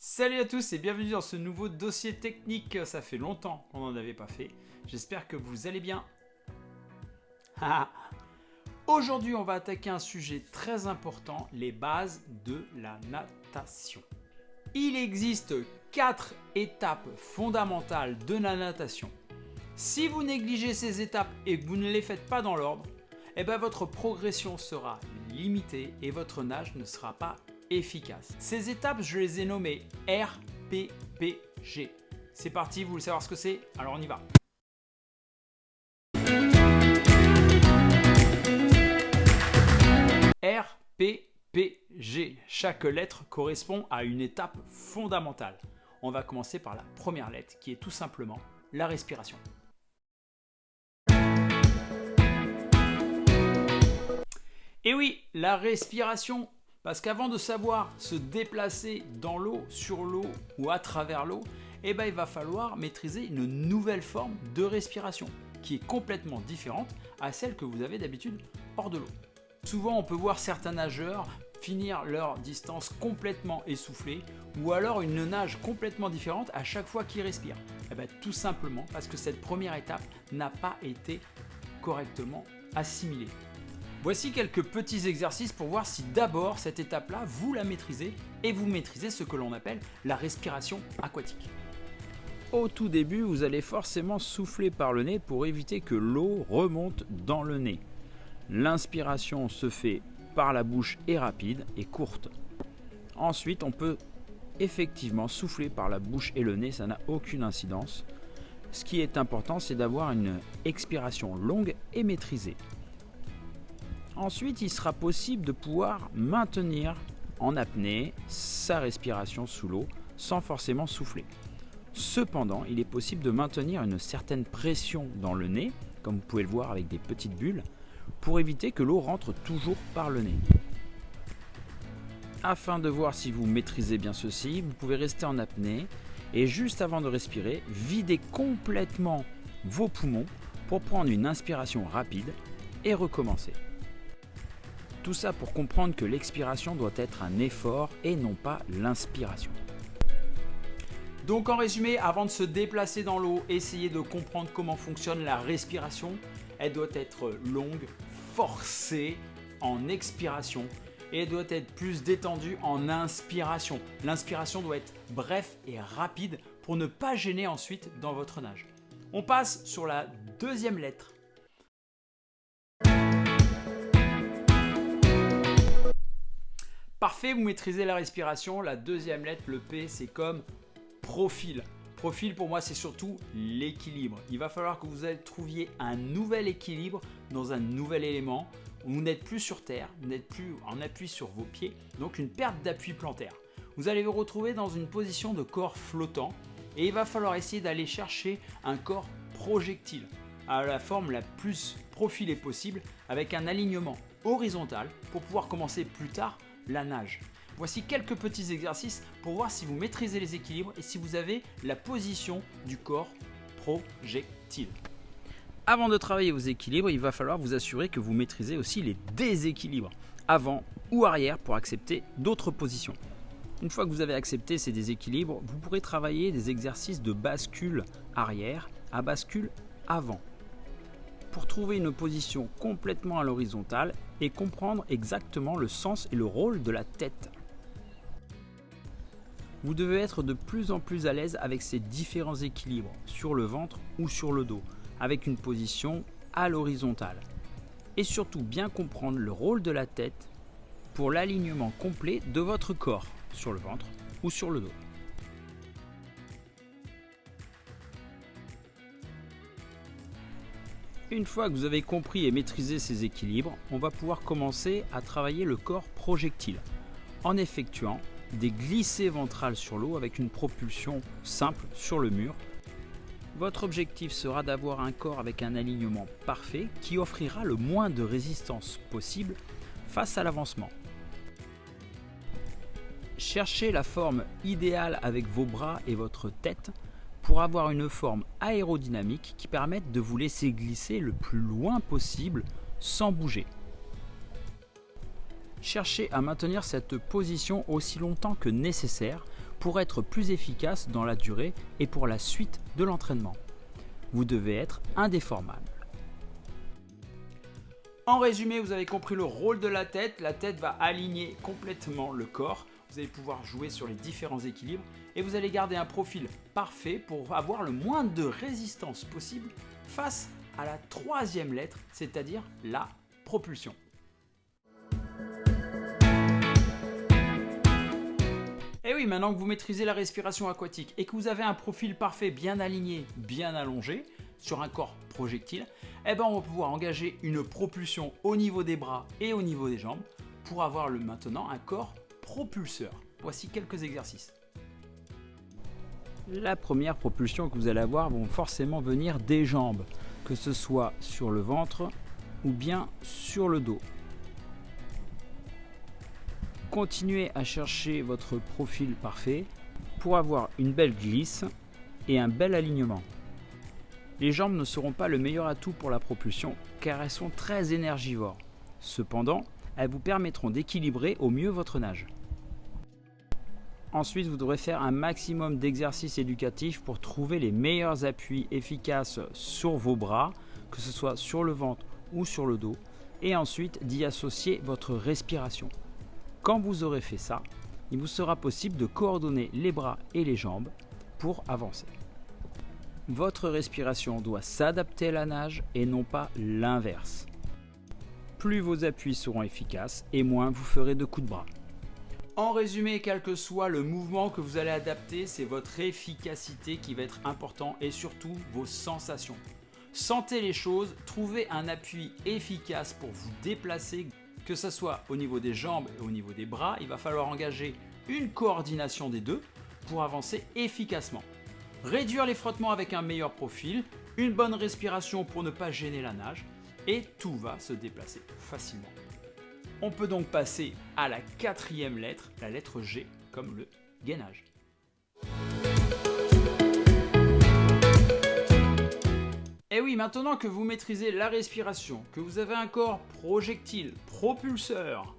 Salut à tous et bienvenue dans ce nouveau dossier technique. Ça fait longtemps qu'on n'en avait pas fait. J'espère que vous allez bien. Aujourd'hui, on va attaquer un sujet très important, les bases de la natation. Il existe 4 étapes fondamentales de la natation. Si vous négligez ces étapes et que vous ne les faites pas dans l'ordre, votre progression sera limitée et votre nage ne sera pas efficace. Ces étapes, je les ai nommées RPPG. C'est parti, vous voulez savoir ce que c'est? Alors on y va. RPPG. Chaque lettre correspond à une étape fondamentale. On va commencer par la première lettre qui est tout simplement la respiration. Et oui, la respiration. Parce qu'avant de savoir se déplacer dans l'eau, sur l'eau ou à travers l'eau, il va falloir maîtriser une nouvelle forme de respiration qui est complètement différente à celle que vous avez d'habitude hors de l'eau. Souvent, on peut voir certains nageurs finir leur distance complètement essoufflés ou alors une nage complètement différente à chaque fois qu'ils respirent. Tout simplement parce que cette première étape n'a pas été correctement assimilée. Voici quelques petits exercices pour voir si d'abord cette étape-là, vous la maîtrisez et vous maîtrisez ce que l'on appelle la respiration aquatique. Au tout début, vous allez forcément souffler par le nez pour éviter que l'eau remonte dans le nez. L'inspiration se fait par la bouche et rapide et courte. Ensuite, on peut effectivement souffler par la bouche et le nez, ça n'a aucune incidence. Ce qui est important, c'est d'avoir une expiration longue et maîtrisée. Ensuite, il sera possible de pouvoir maintenir en apnée sa respiration sous l'eau sans forcément souffler. Cependant, il est possible de maintenir une certaine pression dans le nez, comme vous pouvez le voir avec des petites bulles, pour éviter que l'eau rentre toujours par le nez. Afin de voir si vous maîtrisez bien ceci, vous pouvez rester en apnée et juste avant de respirer, vider complètement vos poumons pour prendre une inspiration rapide et recommencer. Tout ça pour comprendre que l'expiration doit être un effort et non pas l'inspiration. Donc en résumé, avant de se déplacer dans l'eau, essayez de comprendre comment fonctionne la respiration. Elle doit être longue, forcée en expiration et elle doit être plus détendue en inspiration. L'inspiration doit être bref et rapide pour ne pas gêner ensuite dans votre nage. On passe sur la deuxième lettre. Parfait, vous maîtrisez la respiration. La deuxième lettre, le P, c'est comme profil. Profil, pour moi, c'est surtout l'équilibre. Il va falloir que vous trouviez un nouvel équilibre dans un nouvel élément. Vous n'êtes plus sur terre, vous n'êtes plus en appui sur vos pieds, donc une perte d'appui plantaire. Vous allez vous retrouver dans une position de corps flottant et il va falloir essayer d'aller chercher un corps projectile à la forme la plus profilée possible avec un alignement horizontal pour pouvoir commencer plus tard la nage. Voici quelques petits exercices pour voir si vous maîtrisez les équilibres et si vous avez la position du corps projectile. Avant de travailler vos équilibres, il va falloir vous assurer que vous maîtrisez aussi les déséquilibres, avant ou arrière pour accepter d'autres positions. Une fois que vous avez accepté ces déséquilibres, vous pourrez travailler des exercices de bascule arrière à bascule avant, pour trouver une position complètement à l'horizontale et comprendre exactement le sens et le rôle de la tête. Vous devez être de plus en plus à l'aise avec ces différents équilibres, sur le ventre ou sur le dos, avec une position à l'horizontale. Et surtout bien comprendre le rôle de la tête pour l'alignement complet de votre corps, sur le ventre ou sur le dos. Une fois que vous avez compris et maîtrisé ces équilibres, on va pouvoir commencer à travailler le corps projectile en effectuant des glissées ventrales sur l'eau avec une propulsion simple sur le mur. Votre objectif sera d'avoir un corps avec un alignement parfait qui offrira le moins de résistance possible face à l'avancement. Cherchez la forme idéale avec vos bras et votre tête pour avoir une forme aérodynamique qui permette de vous laisser glisser le plus loin possible sans bouger. Cherchez à maintenir cette position aussi longtemps que nécessaire pour être plus efficace dans la durée et pour la suite de l'entraînement. Vous devez être indéformable. En résumé, vous avez compris le rôle de la tête. La tête va aligner complètement le corps. Vous allez pouvoir jouer sur les différents équilibres et vous allez garder un profil parfait pour avoir le moins de résistance possible face à la troisième lettre, c'est-à-dire la propulsion. Et oui, maintenant que vous maîtrisez la respiration aquatique et que vous avez un profil parfait, bien aligné, bien allongé, sur un corps projectile, on va pouvoir engager une propulsion au niveau des bras et au niveau des jambes pour avoir maintenant un corps propulseur. Voici quelques exercices. La première propulsion que vous allez avoir vont forcément venir des jambes, que ce soit sur le ventre ou bien sur le dos. Continuez à chercher votre profil parfait pour avoir une belle glisse et un bel alignement. Les jambes ne seront pas le meilleur atout pour la propulsion car elles sont très énergivores. Cependant, elles vous permettront d'équilibrer au mieux votre nage. Ensuite, vous devrez faire un maximum d'exercices éducatifs pour trouver les meilleurs appuis efficaces sur vos bras, que ce soit sur le ventre ou sur le dos, et ensuite d'y associer votre respiration. Quand vous aurez fait ça, il vous sera possible de coordonner les bras et les jambes pour avancer. Votre respiration doit s'adapter à la nage et non pas l'inverse. Plus vos appuis seront efficaces et moins vous ferez de coups de bras. En résumé, quel que soit le mouvement que vous allez adapter, c'est votre efficacité qui va être important et surtout vos sensations. Sentez les choses, trouvez un appui efficace pour vous déplacer, que ce soit au niveau des jambes et au niveau des bras. Il va falloir engager une coordination des deux pour avancer efficacement. Réduire les frottements avec un meilleur profil, une bonne respiration pour ne pas gêner la nage et tout va se déplacer facilement. On peut donc passer à la quatrième lettre, la lettre G, comme le gainage. Et oui, maintenant que vous maîtrisez la respiration, que vous avez un corps projectile, propulseur,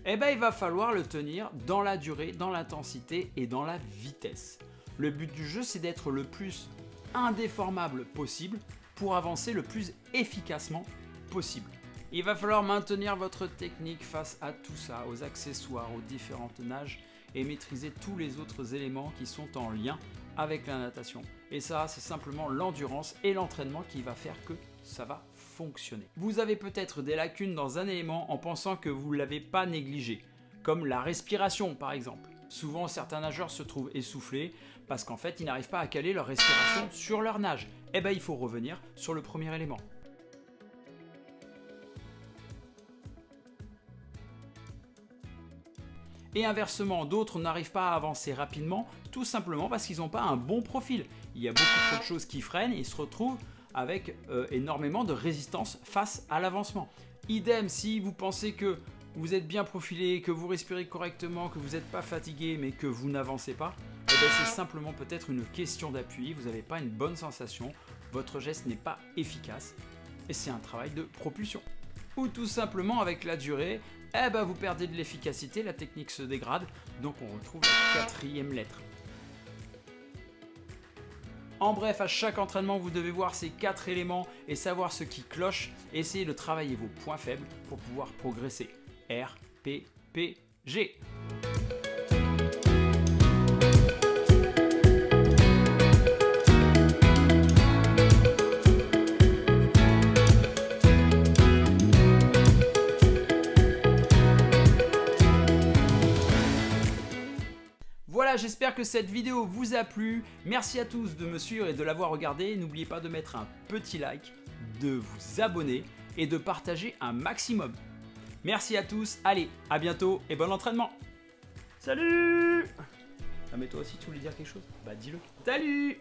il va falloir le tenir dans la durée, dans l'intensité et dans la vitesse. Le but du jeu, c'est d'être le plus indéformable possible pour avancer le plus efficacement possible. Il va falloir maintenir votre technique face à tout ça, aux accessoires, aux différentes nages et maîtriser tous les autres éléments qui sont en lien avec la natation. Et ça, c'est simplement l'endurance et l'entraînement qui va faire que ça va fonctionner. Vous avez peut-être des lacunes dans un élément en pensant que vous ne l'avez pas négligé, comme la respiration par exemple. Souvent, certains nageurs se trouvent essoufflés parce qu'en fait, ils n'arrivent pas à caler leur respiration sur leur nage. Il faut revenir sur le premier élément. Et inversement, d'autres n'arrivent pas à avancer rapidement, tout simplement parce qu'ils n'ont pas un bon profil. Il y a beaucoup trop de choses qui freinent et ils se retrouvent avec énormément de résistance face à l'avancement. Idem, si vous pensez que vous êtes bien profilé, que vous respirez correctement, que vous n'êtes pas fatigué mais que vous n'avancez pas, c'est simplement peut-être une question d'appui, vous n'avez pas une bonne sensation, votre geste n'est pas efficace et c'est un travail de propulsion. Ou tout simplement avec la durée, vous perdez de l'efficacité, la technique se dégrade, donc on retrouve la quatrième lettre. En bref, à chaque entraînement, vous devez voir ces 4 éléments et savoir ce qui cloche, et essayer de travailler vos points faibles pour pouvoir progresser. R, P, P, G. Voilà, j'espère que cette vidéo vous a plu. Merci à tous de me suivre et de l'avoir regardé. N'oubliez pas de mettre un petit like, de vous abonner et de partager un maximum. Merci à tous, allez, à bientôt et bon entraînement. Salut! Ah mais toi aussi tu voulais dire quelque chose? Bah dis-le. Salut!